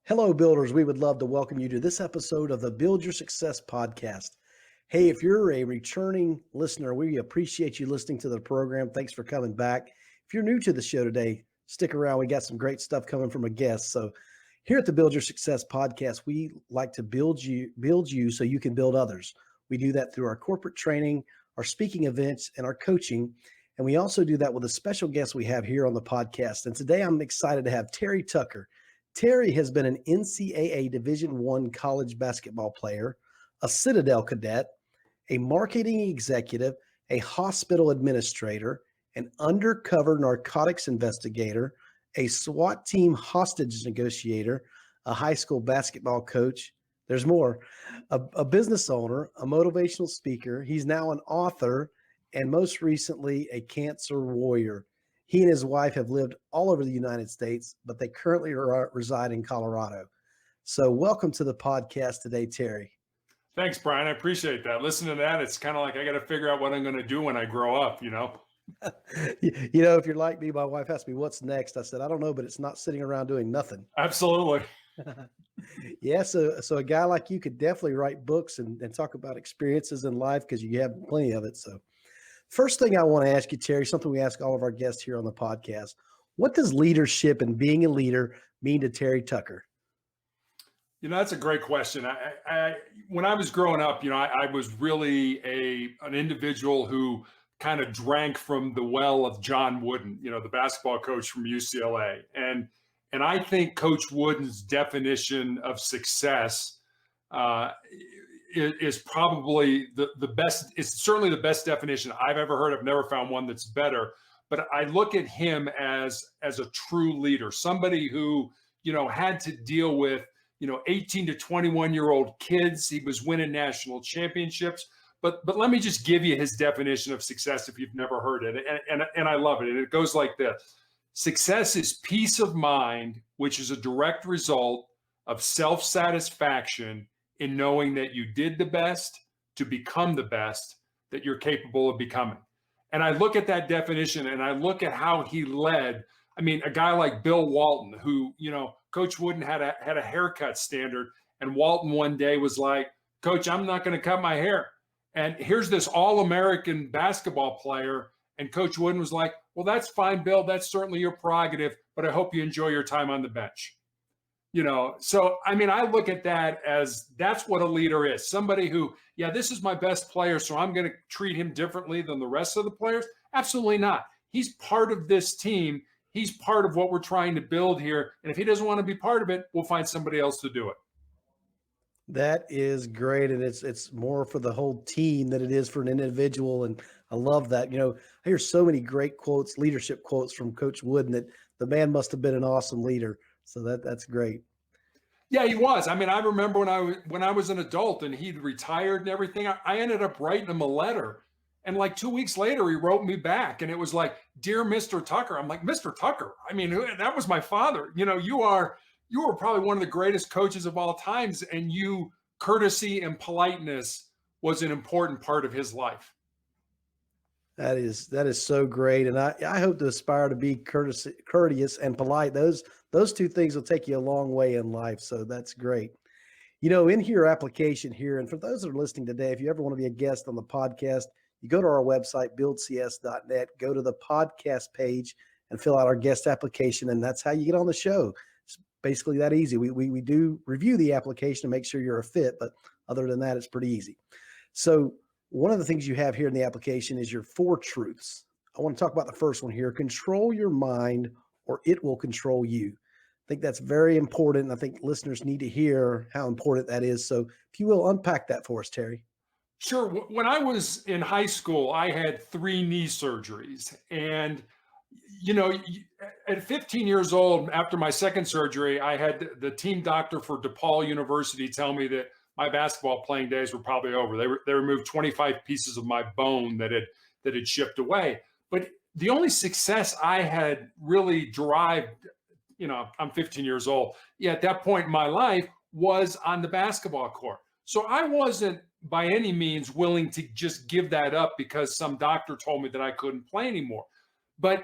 Hello, builders. We would love to welcome you to this episode of the Build Your Success podcast. Hey, if you're a returning listener, we appreciate you listening to the program. Thanks for coming back. If you're new to the show today, stick around. We got some great stuff coming from a guest. So, here at the Build Your Success podcast, we like to build you so you can build others. We do that through our corporate training, our speaking events, and our coaching. And we also do that with a special guest we have here on the podcast. And today I'm excited to have Terry Tucker. Terry has been an NCAA Division I college basketball player, a Citadel cadet, a marketing executive, a hospital administrator, an undercover narcotics investigator, a SWAT team hostage negotiator, a high school basketball coach. There's more. A business owner, a motivational speaker. He's now an author, and most recently, a cancer warrior. He and his wife have lived all over the United States, but they currently reside in Colorado. So welcome to the podcast today, Terry. Thanks, Brian. I appreciate that. Listening to that, it's kind of like I got to figure out what I'm going to do when I grow up, You know, if you're like me, my wife asked me, what's next? I said, I don't know, but it's not sitting around doing nothing. Absolutely. Yeah, so a guy like you could definitely write books and talk about experiences in life because you have plenty of it. So first thing I want to ask you, Terry, something we ask all of our guests here on the podcast. What does leadership and being a leader mean to Terry Tucker? That's a great question. When I was growing up, I was really an individual who kind of drank from the well of John Wooden, the basketball coach from UCLA. And I think Coach Wooden's definition of success is probably the best. It's certainly the best definition I've ever heard. I've never found one that's better. But I look at him as a true leader, somebody who, had to deal with, 18 to 21-year-old kids. He was winning national championships. But let me just give you his definition of success if you've never heard it. And I love it. And it goes like this. Success is peace of mind, which is a direct result of self-satisfaction in knowing that you did the best to become the best that you're capable of becoming. And I look at that definition and I look at how he led. I mean, a guy like Bill Walton, who, Coach Wooden had a haircut standard, and Walton one day was like, Coach, I'm not going to cut my hair. And here's this All-American basketball player. And Coach Wooden was like, well, that's fine, Bill. That's certainly your prerogative, but I hope you enjoy your time on the bench. So, I mean, I look at that as that's what a leader is. Somebody who, this is my best player, so I'm going to treat him differently than the rest of the players. Absolutely not. He's part of this team. He's part of what we're trying to build here. And if he doesn't want to be part of it, we'll find somebody else to do it. That is great. And it's more for the whole team than it is for an individual. And I love that. I hear so many great quotes, leadership quotes from Coach Wooden that the man must have been an awesome leader. So that's great. Yeah, he was. I mean, I remember when I was an adult and he'd retired and everything, I ended up writing him a letter. And like 2 weeks later, he wrote me back and it was like, Dear Mr. Tucker. I'm like, Mr. Tucker? I mean, that was my father. You were probably one of the greatest coaches of all times, and courtesy and politeness was an important part of his life. That is so great. And I hope to aspire to be courteous and polite. Those two things will take you a long way in life. So that's great. In your application here, and for those that are listening today, if you ever want to be a guest on the podcast, you go to our website, buildcs.net, go to the podcast page and fill out our guest application. And that's how you get on the show. It's basically that easy. We do review the application to make sure you're a fit, but other than that, it's pretty easy. So one of the things you have here in the application is your 4 truths. I want to talk about the first one here. Control your mind or it will control you. I think that's very important. And I think listeners need to hear how important that is. So if you will unpack that for us, Terry. Sure. When I was in high school, I had 3 knee surgeries. And, at 15 years old, after my second surgery, I had the team doctor for DePaul University tell me that my basketball playing days were probably over. They removed 25 pieces of my bone that had shipped away. But the only success I had really derived, I'm 15 years old. Yeah, at that point in my life was on the basketball court. So I wasn't by any means willing to just give that up because some doctor told me that I couldn't play anymore. But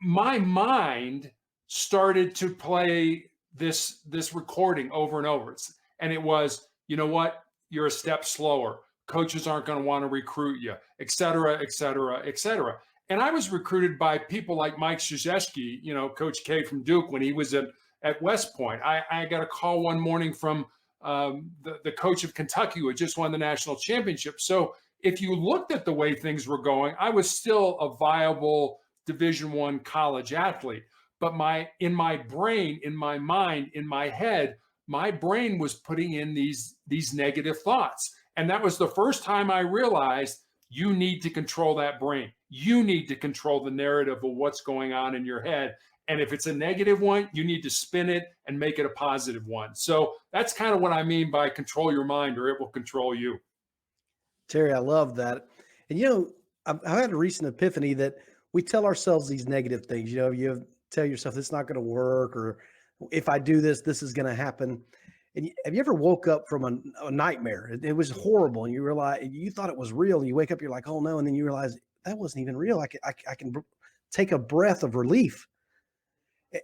my mind started to play this recording over and over. And it was, you know what? You're a step slower. Coaches aren't going to want to recruit you, et cetera, et cetera, et cetera. And I was recruited by people like Mike Krzyzewski, Coach K from Duke when he was at West Point. I got a call one morning from the coach of Kentucky who had just won the national championship. So if you looked at the way things were going, I was still a viable Division I college athlete. But in my brain, in my mind, in my head, my brain was putting in these negative thoughts. And that was the first time I realized you need to control that brain. You need to control the narrative of what's going on in your head. And if it's a negative one, you need to spin it and make it a positive one. So that's kind of what I mean by control your mind, or it will control you. Terry, I love that. And, I've had a recent epiphany that we tell ourselves these negative things. You tell yourself it's not going to work, or if I do this, this is going to happen. And have you ever woke up from a nightmare? It was horrible, and you realize you thought it was real, and you wake up, you're like, oh no, and then you realize that wasn't even real. I can take a breath of relief.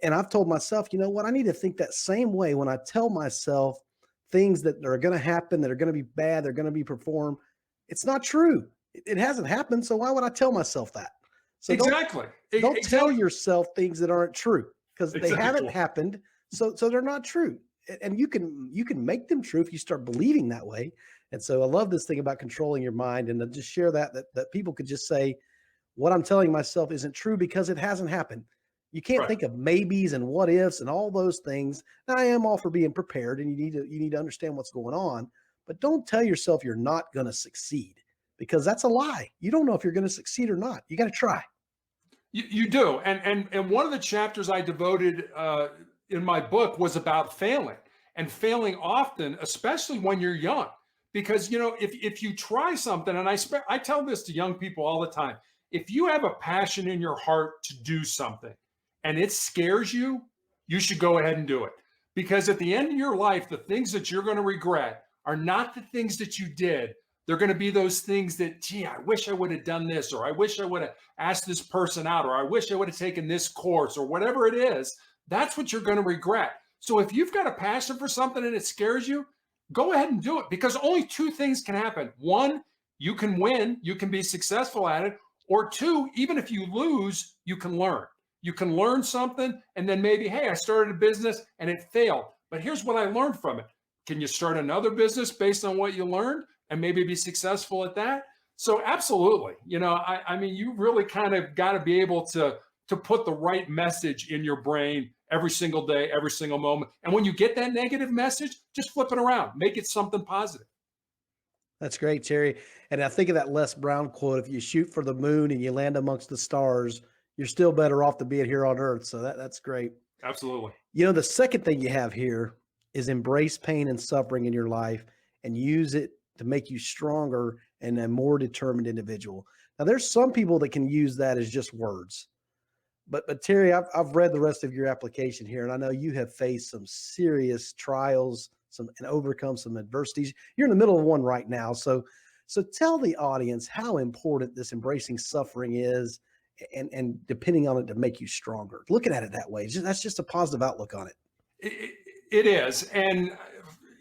And I've told myself, you know what? I need to think that same way when I tell myself things that are going to happen, that are going to be bad, they're going to be performed. It's not true. It hasn't happened, so why would I tell myself that? So exactly. Don't tell yourself things that aren't true, because they haven't happened, so they're not true. And you can make them true if you start believing that way. And so I love this thing about controlling your mind, and to just share that people could just say, what I'm telling myself isn't true because it hasn't happened. You can't think of maybes and what ifs and all those things. And I am all for being prepared, and you need to understand what's going on, but don't tell yourself you're not going to succeed, because that's a lie. You don't know if you're going to succeed or not. You got to try. You do. And one of the chapters I devoted in my book was about failing, and failing often, especially when you're young, because, if you try something, and I tell this to young people all the time, if you have a passion in your heart to do something and it scares you, you should go ahead and do it. Because at the end of your life, the things that you're going to regret are not the things that you did. They're going to be those things that, gee, I wish I would have done this, or I wish I would have asked this person out, or I wish I would have taken this course, or whatever it is. That's what you're going to regret. So if you've got a passion for something and it scares you, go ahead and do it, because only two things can happen. One, you can win, you can be successful at it. Or two, even if you lose, you can learn. You can learn something, and then maybe, hey, I started a business and it failed, but here's what I learned from it. Can you start another business based on what you learned and maybe be successful at that? So absolutely. I mean, you really kind of got to be able to put the right message in your brain every single day, every single moment. And when you get that negative message, just flip it around, make it something positive. That's great, Terry. And I think of that Les Brown quote, if you shoot for the moon and you land amongst the stars, you're still better off to being here on earth. So that's great. Absolutely. The second thing you have here is embrace pain and suffering in your life and use it to make you stronger and a more determined individual. Now, there's some people that can use that as just words. But Terry, I've read the rest of your application here, and I know you have faced some serious trials, and overcome some adversities. You're in the middle of one right now. So tell the audience how important this embracing suffering is, and depending on it to make you stronger. Looking at it that way, that's just a positive outlook on it. It is. And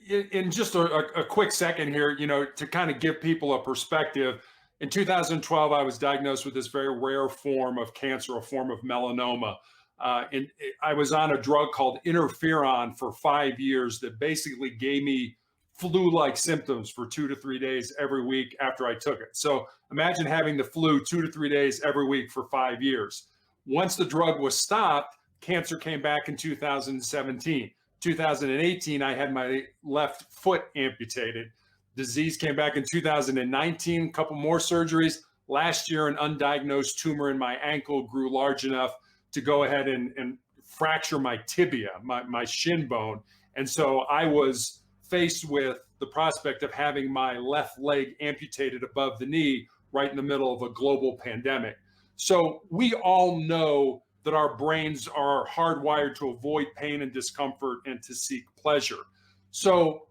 in just a quick second here, to kind of give people a perspective, in 2012, I was diagnosed with this very rare form of cancer, a form of melanoma. And I was on a drug called interferon for 5 years that basically gave me flu-like symptoms for 2 to 3 days every week after I took it. So imagine having the flu 2 to 3 days every week for 5 years. Once the drug was stopped, cancer came back in 2017. 2018, I had my left foot amputated. Disease came back in 2019, a couple more surgeries. Last year, an undiagnosed tumor in my ankle grew large enough to go ahead and fracture my tibia, my shin bone. And so I was faced with the prospect of having my left leg amputated above the knee right in the middle of a global pandemic. So we all know that our brains are hardwired to avoid pain and discomfort and to seek pleasure. So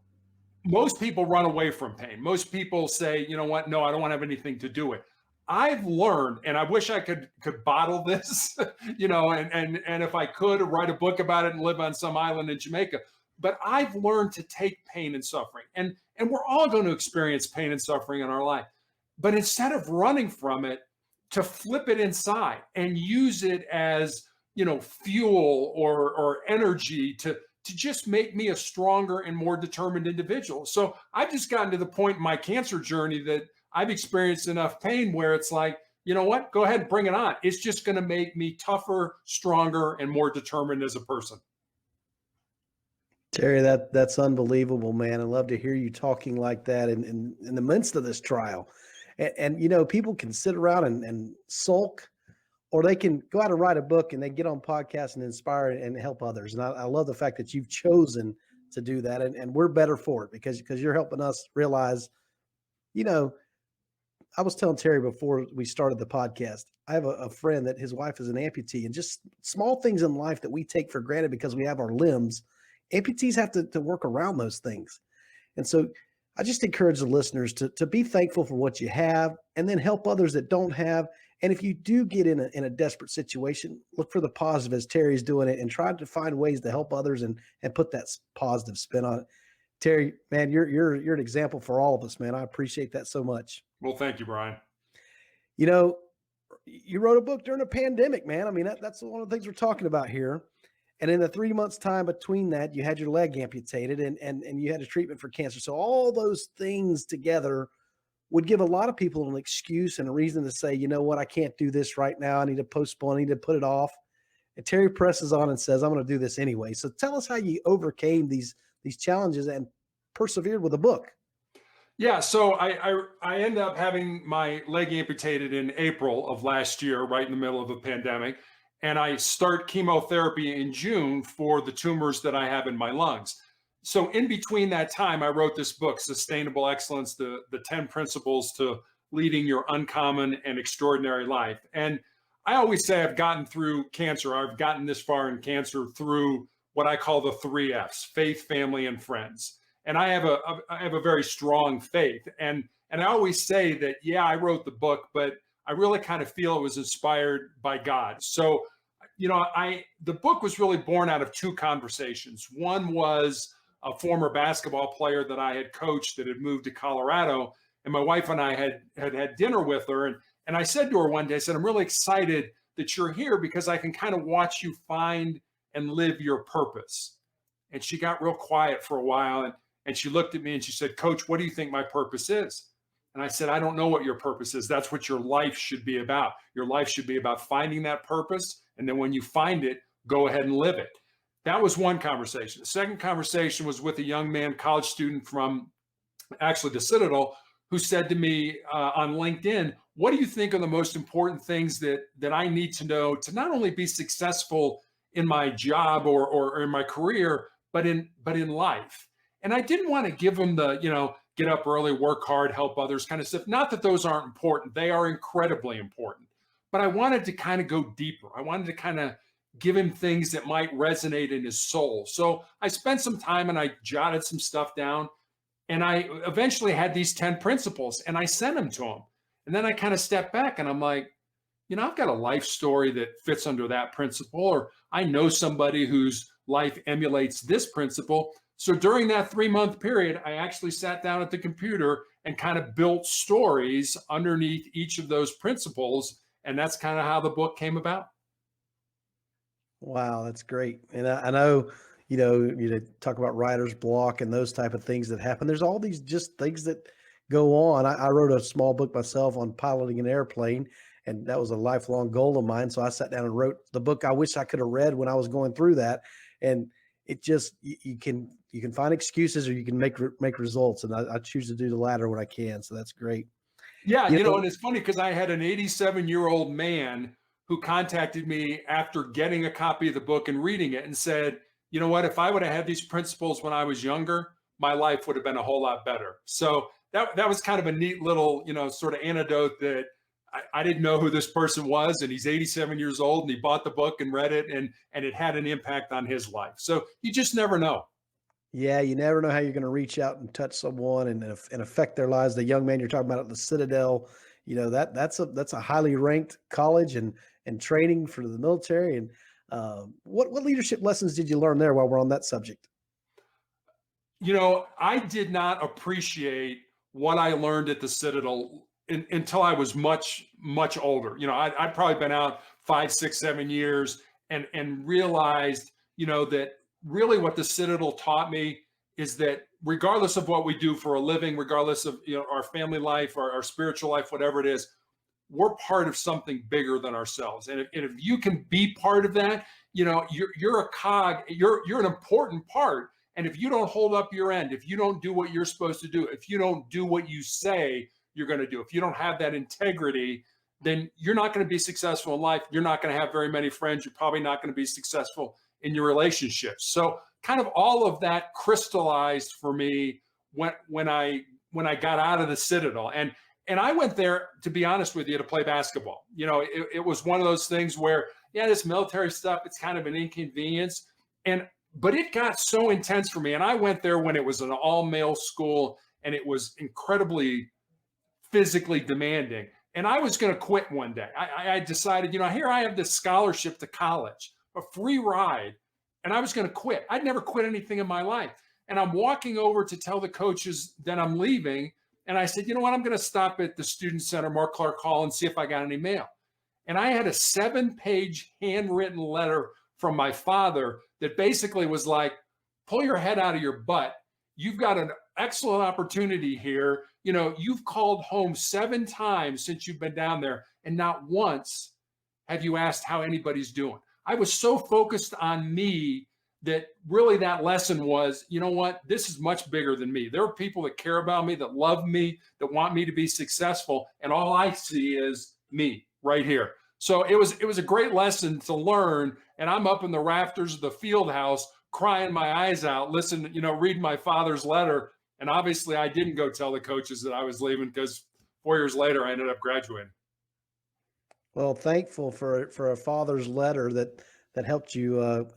most people run away from pain. Most people say, you know what? No, I don't want to have anything to do with it. I've learned, and I wish I could bottle this, and if I could write a book about it and live on some island in Jamaica. But I've learned to take pain and suffering, and we're all going to experience pain and suffering in our life. But instead of running from it, to flip it inside and use it as fuel or energy to just make me a stronger and more determined individual. So I've just gotten to the point in my cancer journey that I've experienced enough pain where it's like, you know what, go ahead and bring it on. It's just going to make me tougher, stronger, and more determined as a person. Terry, that's unbelievable, man. I love to hear you talking like that in the midst of this trial. And people can sit around and sulk, or they can go out and write a book and they get on podcasts and inspire and help others. And I love the fact that you've chosen to do that. And we're better for it because you're helping us realize, I was telling Terry before we started the podcast, I have a friend that his wife is an amputee, and just small things in life that we take for granted because we have our limbs, amputees have to work around those things. And so I just encourage the listeners to be thankful for what you have and then help others that don't have. And if you do get in a desperate situation, look for the positive as Terry's doing it and try to find ways to help others and put that positive spin on it. Terry, man, you're an example for all of us, man. I appreciate that so much. Well, thank you, Brian. You wrote a book during a pandemic, man. I mean, that's one of the things we're talking about here. And in the 3 months time between that, you had your leg amputated and you had a treatment for cancer. So all those things together would give a lot of people an excuse and a reason to say, you know what, I can't do this right now. I need to postpone, I need to put it off. And Terry presses on and says, I'm going to do this anyway. So tell us how you overcame these challenges and persevered with a book. Yeah, so I ended up having my leg amputated in April of last year, right in the middle of a pandemic. And I start chemotherapy in June for the tumors that I have in my lungs. So in between that time, I wrote this book, Sustainable Excellence, the 10 Principles to Leading Your Uncommon and Extraordinary Life. And I always say I've gotten through cancer. I've gotten this far in cancer through what I call the 3 F's: faith, family, and friends. And I have a very strong faith. And I always say that, yeah, I wrote the book, but I really kind of feel it was inspired by God. So, the book was really born out of 2 conversations. One was a former basketball player that I had coached that had moved to Colorado, and my wife and I had dinner with her. And I said to her one day, I said, I'm really excited that you're here because I can kind of watch you find and live your purpose. And she got real quiet for a while. And she looked at me and she said, Coach, what do you think my purpose is? And I said, I don't know what your purpose is. That's what your life should be about. Your life should be about finding that purpose. And then when you find it, go ahead and live it. That was one conversation. The second conversation was with a young man, college student from actually the Citadel, who said to me on LinkedIn, what do you think are the most important things that I need to know to not only be successful in my job or in my career, but in life? And I didn't want to give him the, get up early, work hard, help others kind of stuff. Not that those aren't important. They are incredibly important. But I wanted to kind of go deeper. I wanted to kind of give him things that might resonate in his soul. So I spent some time and I jotted some stuff down. And I eventually had these 10 principles and I sent them to him. And then I kind of stepped back and I'm like, I've got a life story that fits under that principle, or I know somebody whose life emulates this principle. So during that 3-month period, I actually sat down at the computer and kind of built stories underneath each of those principles. And that's kind of how the book came about. Wow, that's great. And I know, you talk about writer's block and those type of things that happen. There's all these just things that go on. I wrote a small book myself on piloting an airplane, and that was a lifelong goal of mine. So I sat down and wrote the book I wish I could have read when I was going through that. And it just, you can find excuses or you can make results. And I choose to do the latter when I can. So that's great. Yeah. And it's funny because I had an 87-year-old man who contacted me after getting a copy of the book and reading it and said, you know what, if I would have had these principles when I was younger, my life would have been a whole lot better. So that was kind of a neat little, sort of anecdote that I didn't know who this person was, and he's 87 years old and he bought the book and read it and it had an impact on his life. So you just never know. Yeah, you never know how you're going to reach out and touch someone and affect their lives. The young man you're talking about at the Citadel, That's a highly ranked college and training for the military. And what leadership lessons did you learn there while we're on that subject? I did not appreciate what I learned at the Citadel until I was much, much older. I'd probably been out 5, 6, 7 years and realized, that really what the Citadel taught me is that regardless of what we do for a living, regardless of, our family life or our spiritual life, whatever it is, we're part of something bigger than ourselves. And if you can be part of that, you're a cog, you're an important part. And if you don't hold up your end, if you don't do what you're supposed to do, if you don't do what you say you're going to do, if you don't have that integrity, then you're not going to be successful in life. You're not going to have very many friends. You're probably not going to be successful in your relationships. So kind of all of that crystallized for me when I got out of the Citadel. And I went there, to be honest with you, to play basketball. It was one of those things where, yeah, this military stuff, it's kind of an inconvenience. But it got so intense for me. And I went there when it was an all-male school and it was incredibly physically demanding. And I was going to quit one day. I decided, here I have this scholarship to college, a free ride, and I was going to quit. I'd never quit anything in my life. And I'm walking over to tell the coaches that I'm leaving. And I said, you know what? I'm going to stop at the Student Center, Mark Clark Hall, and see if I got any mail. And I had a 7-page handwritten letter from my father that basically was like, pull your head out of your butt. You've got an excellent opportunity here. You've called home 7 times since you've been down there, and not once have you asked how anybody's doing. I was so focused on me that really that lesson was, you know what, this is much bigger than me. There are people that care about me, that love me, that want me to be successful. And all I see is me right here. So it was a great lesson to learn. And I'm up in the rafters of the field house, crying my eyes out, reading my father's letter. And obviously I didn't go tell the coaches that I was leaving, because 4 years later, I ended up graduating. Well, thankful for a father's letter that helped you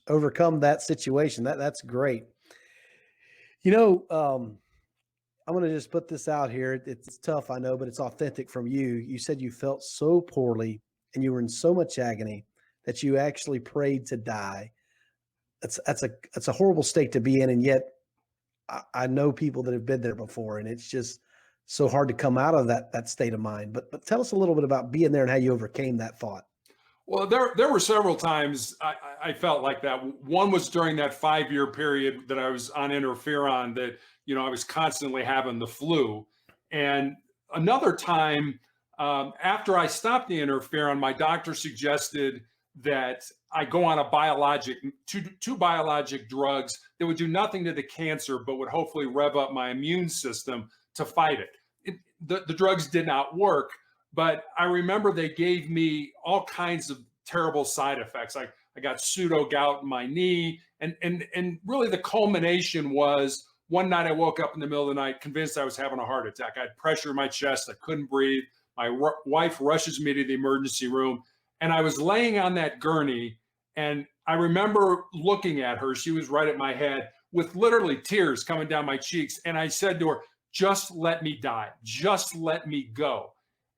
overcome that situation. That's great. I'm going to just put this out here. It's tough, I know, but it's authentic from you. You said you felt so poorly and you were in so much agony that you actually prayed to die. That's a horrible state to be in, and yet I know people that have been there before, and it's just so hard to come out of that state of mind. But tell us a little bit about being there and how you overcame that thought. Well, there were several times I felt like that. One was during that 5-year period that I was on interferon, that, I was constantly having the flu. And another time, after I stopped the interferon, my doctor suggested that I go on two biologic drugs that would do nothing to the cancer, but would hopefully rev up my immune system to fight it. The drugs did not work. But I remember they gave me all kinds of terrible side effects. I got pseudo gout in my knee. And really the culmination was one night I woke up in the middle of the night convinced I was having a heart attack. I had pressure in my chest. I couldn't breathe. My wife rushes me to the emergency room. And I was laying on that gurney. And I remember looking at her. She was right at my head with literally tears coming down my cheeks. And I said to her, just let me die. Just let me go.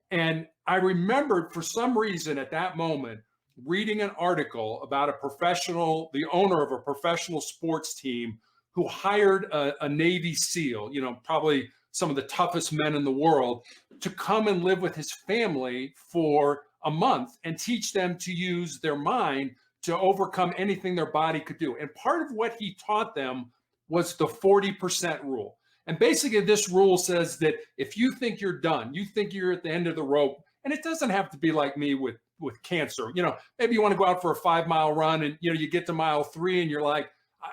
And I remembered, for some reason at that moment, reading an article about the owner of a professional sports team who hired a Navy SEAL, probably some of the toughest men in the world, to come and live with his family for a month and teach them to use their mind to overcome anything their body could do. And part of what he taught them was the 40% rule. And basically this rule says that if you think you're done, you think you're at the end of the rope, and it doesn't have to be like me with cancer. Maybe you want to go out for a 5-mile run and, you get to mile 3 and you're like,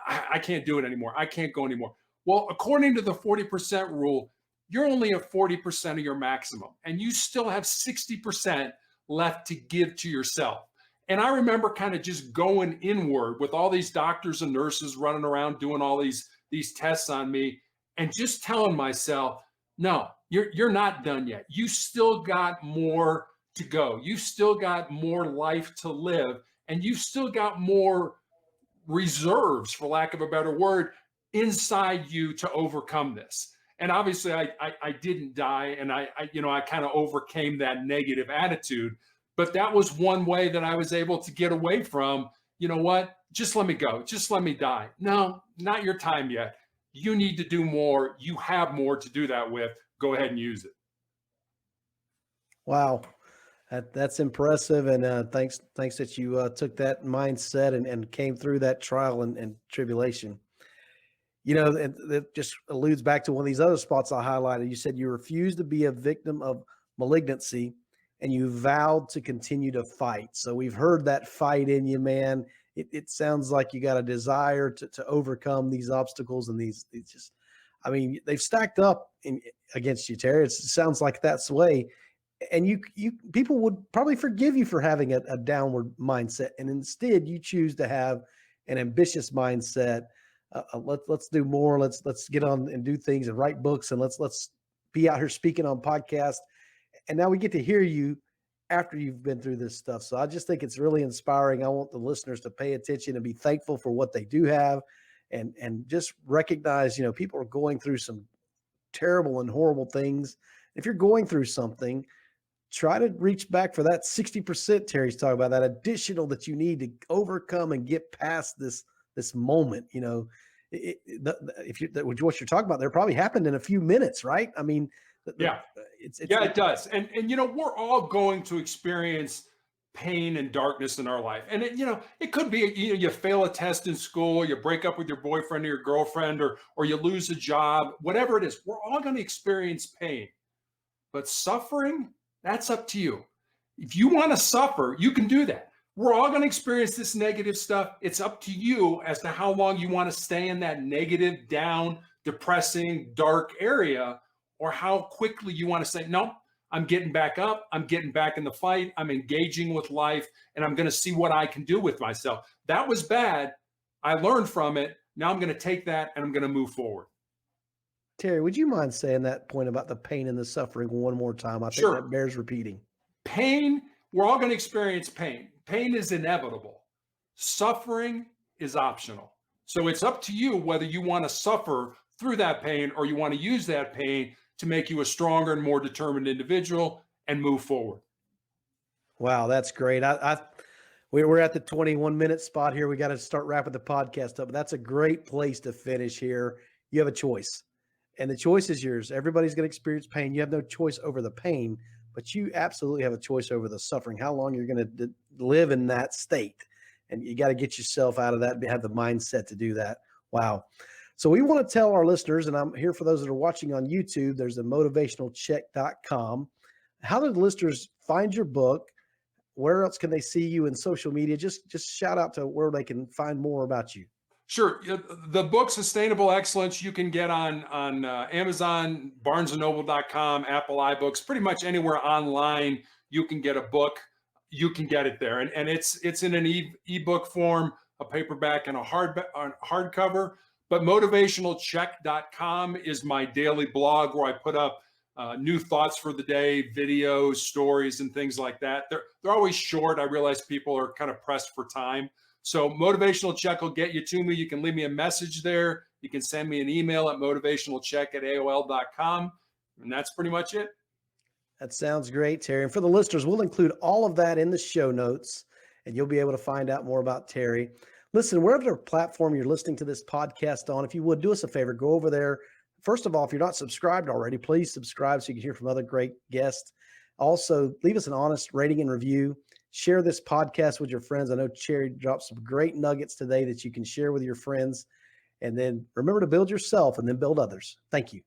I can't do it anymore. I can't go anymore. Well, according to the 40% rule, you're only at 40% of your maximum, and you still have 60% left to give to yourself. And I remember kind of just going inward with all these doctors and nurses running around doing all these tests on me, and just telling myself, no, you're not done yet. You still got more to go. You still got more life to live, and you've still got more reserves, for lack of a better word, inside you to overcome this. And obviously I didn't die, and I kind of overcame that negative attitude. But that was one way that I was able to get away from, you know what, just let me go, just let me die. No, not your time yet. You need to do more. You have more to do that with. Go ahead and use it. Wow. That's impressive. And thanks that you took that mindset and came through that trial and tribulation. You know, that just alludes back to one of these other spots I highlighted. You said you refused to be a victim of malignancy and you vowed to continue to fight. So we've heard that fight in you, man. It sounds like you got a desire to overcome these obstacles and these just, I mean, they've stacked up against you, Terry. It sounds like that's the way. And you people would probably forgive you for having a downward mindset. And instead you choose to have an ambitious mindset. Let's do more. Let's get on and do things and write books, and let's be out here speaking on podcasts. And now we get to hear you after you've been through this stuff. So I just think it's really inspiring. I want the listeners to pay attention and be thankful for what they do have, and just recognize, you know, people are going through some terrible and horrible things. If you're going through something, try to reach back for that 60% Terry's talking about, that additional that you need to overcome and get past this moment. You know, what you're talking about there probably happened in a few minutes, right? I mean, it does. And you know, we're all going to experience pain and darkness in our life. And it could be, you fail a test in school, you break up with your boyfriend or your girlfriend, or you lose a job, whatever it is, we're all going to experience pain. But suffering, that's up to you. If you want to suffer, you can do that. We're all going to experience this negative stuff. It's up to you as to how long you want to stay in that negative, down, depressing, dark area, or how quickly you want to say, no, I'm getting back up. I'm getting back in the fight. I'm engaging with life, and I'm going to see what I can do with myself. That was bad. I learned from it. Now I'm going to take that and I'm going to move forward. Terry, would you mind saying that point about the pain and the suffering one more time? I think Sure. that bears repeating. Pain, we're all going to experience pain. Pain is inevitable. Suffering is optional. So it's up to you whether you want to suffer through that pain or you want to use that pain to make you a stronger and more determined individual and move forward. Wow, that's great. We're at the 21-minute spot here. We got to start wrapping the podcast up. But that's a great place to finish here. You have a choice, and the choice is yours. Everybody's going to experience pain. You have no choice over the pain, but you absolutely have a choice over the suffering, how long you're going to live in that state. And you got to get yourself out of that and have the mindset to do that. Wow. So we want to tell our listeners, and I'm here for those that are watching on YouTube, there's a motivationalcheck.com. How do the listeners find your book? Where else can they see you in social media? Just shout out to where they can find more about you. Sure. The book, Sustainable Excellence, you can get on Amazon, barnesandnoble.com, Apple iBooks, pretty much anywhere online you can get a book. You can get it there. And it's in an ebook form, a paperback, and a hardcover. But motivationalcheck.com is my daily blog where I put up new thoughts for the day, videos, stories, and things like that. They're always short. I realize people are kind of pressed for time. So Motivational Check will get you to me. You can leave me a message there. You can send me an email at motivationalcheck@aol.com. And that's pretty much it. That sounds great, Terry. And for the listeners, we'll include all of that in the show notes, and you'll be able to find out more about Terry. Listen, wherever platform you're listening to this podcast on, if you would do us a favor, go over there. First of all, if you're not subscribed already, please subscribe so you can hear from other great guests. Also, leave us an honest rating and review. Share this podcast with your friends. I know Terry dropped some great nuggets today that you can share with your friends. And then remember to build yourself and then build others. Thank you.